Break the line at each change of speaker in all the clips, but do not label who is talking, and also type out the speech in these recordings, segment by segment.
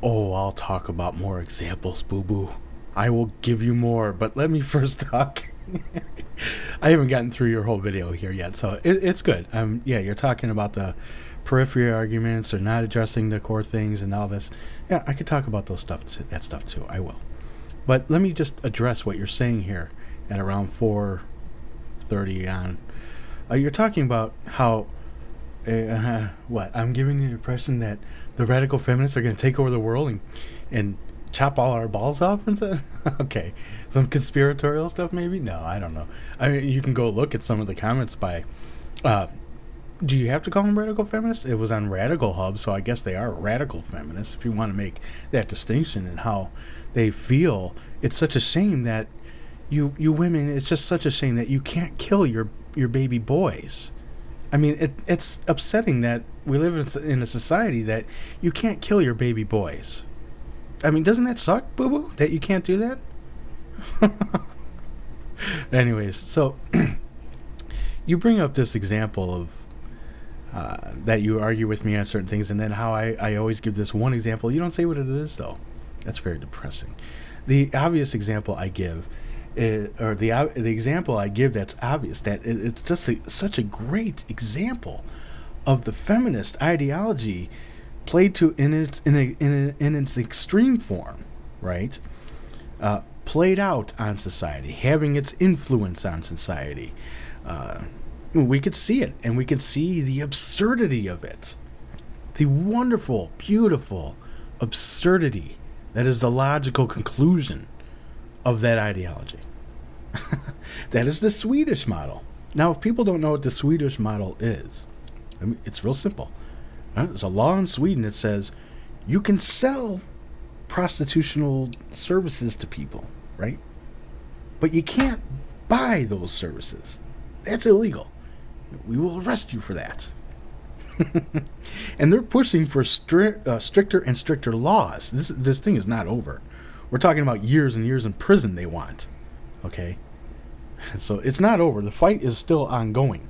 Oh, I'll talk about more examples, boo-boo. I will give you more, but let me first talk. I haven't gotten through your whole video here yet, so it's good. Yeah, you're talking about the periphery arguments or not addressing the core things and all this. Yeah, I could talk about that stuff too. I will. But let me just address what you're saying here at around 4:30 on. You're talking about how what? I'm giving the impression that the radical feminists are going to take over the world and chop all our balls off and stuff? Okay. Some conspiratorial stuff maybe? No, I don't know. I mean, you can go look at some of the comments by... do you have to call them radical feminists? It was on Radical Hub, so I guess they are radical feminists, if you want to make that distinction and how they feel. It's such a shame that you women, it's just such a shame that you can't kill your baby boys. I mean, it's upsetting that we live in a society that you can't kill your baby boys. I mean, doesn't that suck, boo-boo, that you can't do that? Anyways, so you bring up this example of that you argue with me on certain things, and then how I always give this one example. You don't say what it is, though. That's very depressing. The obvious example I give, the example I give that's obvious, that it's just such a great example of the feminist ideology played to in its extreme form, right? Played out on society, having its influence on society. We could see it, and we could see the absurdity of it. The wonderful, beautiful absurdity that is the logical conclusion of that ideology. That is the Swedish model. Now, if people don't know what the Swedish model is, I mean, it's real simple. There's a law in Sweden that says you can sell prostitutional services to people, right? But you can't buy those services. That's illegal. We will arrest you for that. And they're pushing for stricter and stricter laws. This thing is not over. We're talking about years and years in prison they want. Okay? So it's not over. The fight is still ongoing.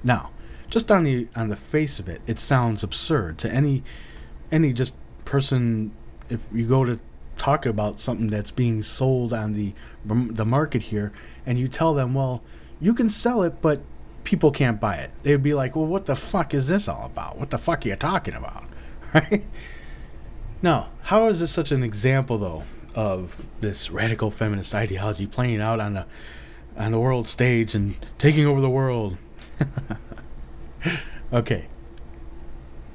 Now, just on the face of it, it sounds absurd to any just person. If you go to talk about something that's being sold on the market here, and you tell them, well, you can sell it, but people can't buy it. They would be like, well, what the fuck is this all about? What the fuck are you talking about? Right? Now, how is this such an example, though, of this radical feminist ideology playing out on the world stage and taking over the world? Okay.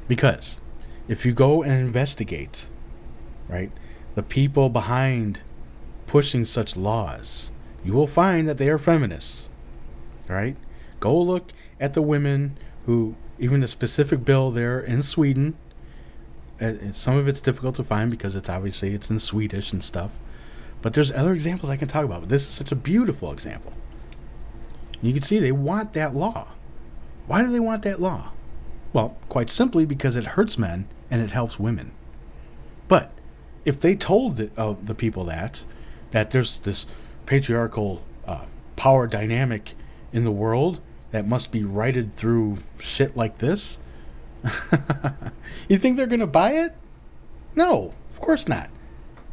Because if you go and investigate, right, the people behind pushing such laws, you will find that they are feminists. Right? Go look at the women who, even the specific bill there in Sweden, some of it's difficult to find because it's in Swedish and stuff. But there's other examples I can talk about. But this is such a beautiful example. You can see they want that law. Why do they want that law? Well, quite simply because it hurts men and it helps women. But if they told the people that there's this patriarchal power dynamic in the world that must be righted through shit like this, you think they're going to buy it? No, of course not.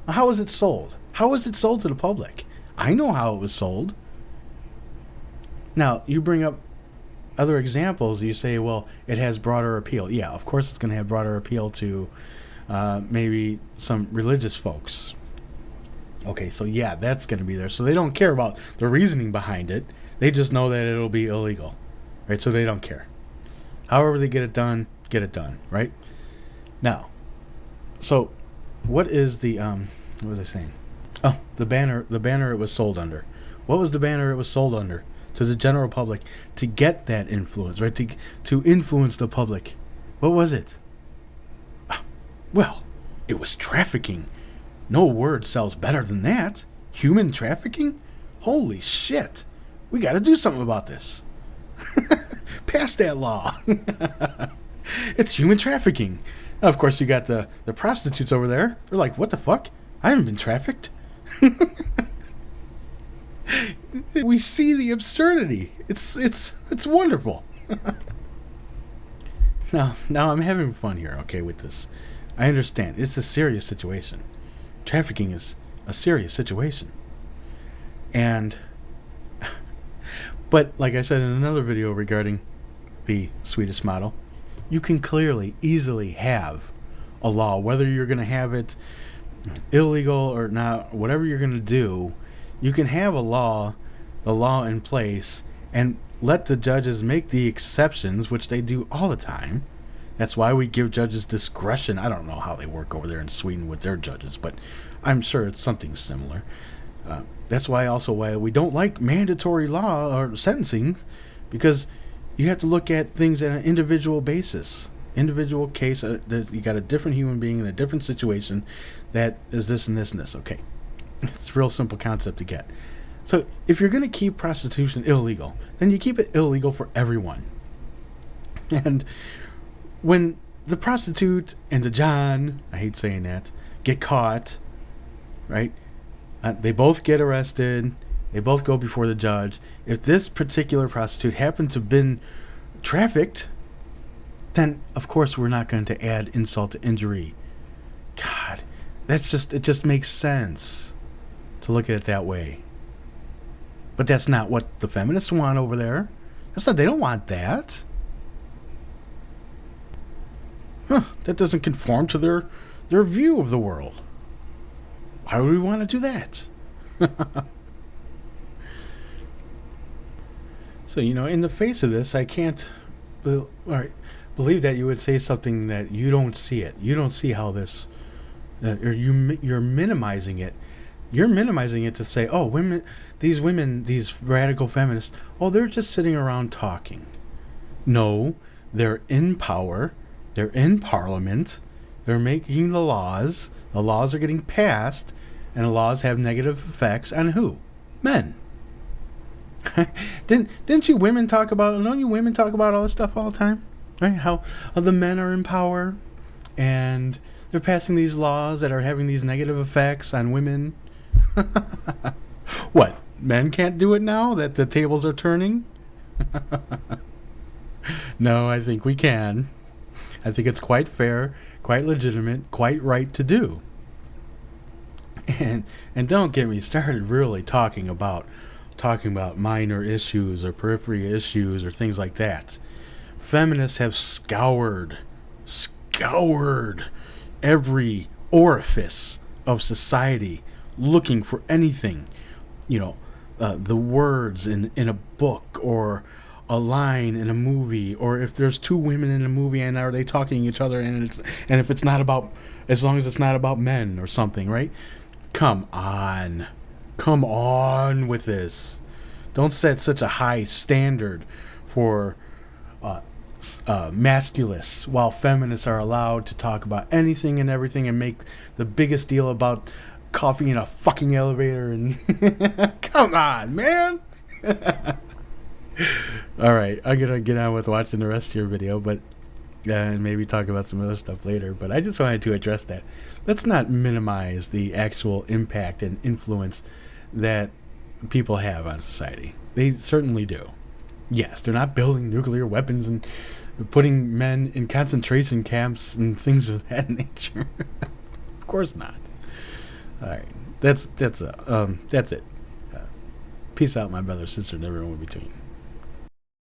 How is it sold? How is it sold to the public? I know how it was sold. Now, you bring up other examples. You say, well, it has broader appeal. Yeah, of course it's going to have broader appeal to maybe some religious folks. Okay, so yeah, that's going to be there. So they don't care about the reasoning behind it. They just know that it'll be illegal, right? So they don't care. However they get it done, right? Now, so what is the what was I saying? Oh, the banner it was sold under. What was the banner it was sold under to the general public to get that influence, right? To influence the public. What was it? Well, it was trafficking. No word sells better than that. Human trafficking? Holy shit. We got to do something about this. Pass that law. It's human trafficking. Now, of course, you got the prostitutes over there. They're like, what the fuck? I haven't been trafficked. We see the absurdity. It's wonderful. Now I'm having fun here, okay, with this. I understand. It's a serious situation. Trafficking is a serious situation. And, but like I said in another video regarding the Swedish model, you can clearly, easily have a law, whether you're going to have it illegal or not, whatever you're going to do, you can have the law in place, and let the judges make the exceptions, which they do all the time. That's why we give judges discretion. I don't know how they work over there in Sweden with their judges, but I'm sure it's something similar. That's why we don't like mandatory law or sentencing, because you have to look at things on an individual basis. Individual case, you got a different human being in a different situation that is this and this and this. Okay. It's a real simple concept to get. So if you're going to keep prostitution illegal, then you keep it illegal for everyone. And when the prostitute and the John, I hate saying that, get caught, right? They both get arrested. They both go before the judge. If this particular prostitute happened to have been trafficked, then of course we're not going to add insult to injury. God, it just makes sense to look at it that way. But that's not what the feminists want over there. They don't want that. That doesn't conform to their view of the world. Why would we want to do that? So, in the face of this, I can't believe that you would say something that you don't see it. You don't see how this, or you're minimizing it. You're minimizing it to say, oh, these radical feminists, oh, they're just sitting around talking. No, they're in power. They're in parliament. They're making the laws. The laws are getting passed, and the laws have negative effects on who? Men. Don't you women talk about all this stuff all the time? Right? How the men are in power, and they're passing these laws that are having these negative effects on women. What? Men can't do it now that the tables are turning? No, I think we can. I think it's quite fair, quite legitimate, quite right to do. And don't get me started really talking about minor issues or periphery issues or things like that. Feminists have scoured every orifice of society looking for anything, the words in a book, or a line in a movie, or if there's two women in a movie and are they talking to each other, and if it's not about, as long as it's not about men or something, right? Come on with this. Don't set such a high standard for masculists, while feminists are allowed to talk about anything and everything and make the biggest deal about coffee in a fucking elevator. And come on, man. All right, I'm gonna get on with watching the rest of your video, but and maybe talk about some other stuff later. But I just wanted to address that. Let's not minimize the actual impact and influence that people have on society. They certainly do. Yes, they're not building nuclear weapons and putting men in concentration camps and things of that nature. Of course not. All right, that's it. Peace out, my brother, sister, and everyone in between.